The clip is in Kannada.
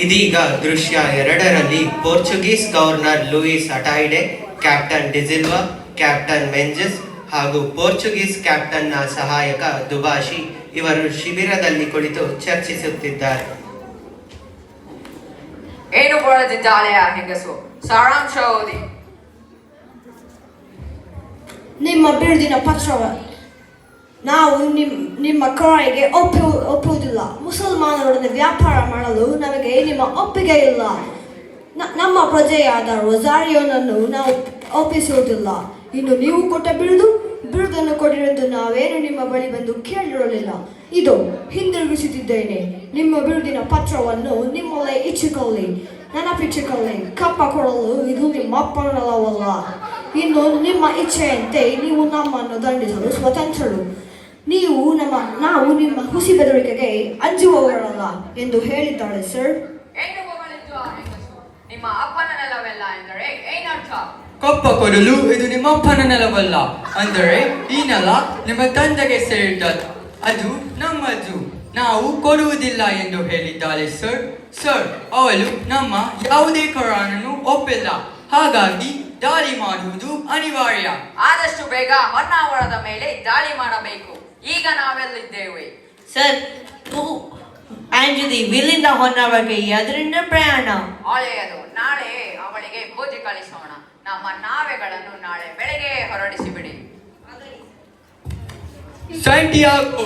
ಇದೀಗ ದೃಶ್ಯ 2ರಲ್ಲಿ Portuguese governor Luis Ataide, captain D'Silva, captain Menezes ಹಾಗೂ ಪೋರ್ಚುಗೀಸ್ ಕ್ಯಾಪ್ಟನ್ನ ಸಹಾಯಕ ದುಬಾಶಿ ಇವರು ಶಿಬಿರದಲ್ಲಿ ಕುಳಿತು ಚರ್ಚಿಸುತ್ತಿದ್ದಾರೆ. ಏನು ಬರೆದಿದ್ದಾಳೆಯ ಹೆಂಗಸು? ಸಾರಾಂಶ ಓದಿ. ನಿಮ್ಮ ಬಿರುದಿನ ಪತ್ರವ ನಾವು ನಿಮ್ಮ ಕ್ರಯಗೆ ಒಪ್ಪುವುದಿಲ್ಲ. ಮುಸಲ್ಮಾನರೊಡನೆ ವ್ಯಾಪಾರ ಮಾಡಲು ನಮಗೆ ನಿಮ್ಮ ಒಪ್ಪಿಗೆ ಇಲ್ಲ. ನಮ್ಮ ಪ್ರಜೆಯಾದ ರೊಸಾರಿಯೋನನ್ನು ನಾವು ಒಪ್ಪಿಸುವುದಿಲ್ಲ. ಇನ್ನು ನೀವು ಕೊಟ್ಟ ಬಿರುದನ್ನು ಕೊಡಿರೆಂದು ನಾವೇನು ನಿಮ್ಮ ಬಳಿ ಬಂದು ಕೇಳಿರಲಿಲ್ಲ. ಇದು ಹಿಂದಿರುಗಿಸುತ್ತಿದ್ದೇನೆ. ನಿಮ್ಮ ಬಿರುದಿನ ಪತ್ರವನ್ನು ನಿಮ್ಮಲ್ಲೇ ಇಚ್ಛಿಕೊಳ್ಳಿ, ನೆನಪಿಟ್ಟುಕೊಳ್ಳಿ. ಕಪ್ಪ ಕೊಡಲು ಇದು ನಿಮ್ಮ ಅಪ್ಪನಲ್ಲವಲ್ಲ. ಇನ್ನು ನಿಮ್ಮ ಇಚ್ಛೆಯಂತೆ ನೀವು ನಮ್ಮನ್ನು ದಂಡಿಸಲು ಸ್ವತಂತ್ರರು. ನಾವು ನಿಮ್ಮ ಹುಸಿ ಬೆದರಿಕೆಗೆ ಅಂಜುವವರಲ್ಲ ಎಂದು ಹೇಳಿದ್ದಾಳೆ ಸರ್. ನಿಮ್ಮ ಅಪ್ಪನ ನೆಲವಲ್ಲ ಎಂದರೆ ಏನರ್ಥ? ಕಪ್ಪ ಕೊಡಲು ಇದು ನಿಮ್ಮ ಅಪ್ಪನ ನೆಲವಲ್ಲ ಅಂದರೆ ಈ ನೆಲ ನಿಮ್ಮ ತಂದೆಗೆ ಸೇರಿದ್ದದು, ಅದು ನಮ್ಮದು, ನಾವು ಕೊಡುವುದಿಲ್ಲ ಎಂದು ಹೇಳಿದ್ದಾಳೆ ಸರ್. ಸರ್, ಅವಳು ನಮ್ಮ ಯಾವುದೇ ಕರಾರನ್ನು ಒಪ್ಪಿಲ್ಲ, ಹಾಗಾಗಿ ದಾಳಿ ಮಾಡುವುದು ಅನಿವಾರ್ಯ. ಆದಷ್ಟು ಬೇಗ ಹೊನ್ನಾವರದ ಮೇಲೆ ದಾಳಿ ಮಾಡಬೇಕು. ಈಗ ನಾವೆಲ್ಲಿದ್ದೇವೆ? ಸರ್, ಇಲ್ಲಿಂದ ಹೊನ್ನಾವರಕ್ಕೆ ಅದರಿಂದ ಪ್ರಯಾಣ. ಒಳ್ಳೆಯದು. ನಾಳೆ ಅವಳಿಗೆ ಬೂದಿ ಕಳಿಸೋಣ. ನಮ್ಮ ನಾವೆಗಳನ್ನು ನಾಳೆ ಬೆಳಗ್ಗೆ ಹೊರಡಿಸಿ ಬಿಡಿ. ಸ್ಯಾಂಟಿಯಾಗೋ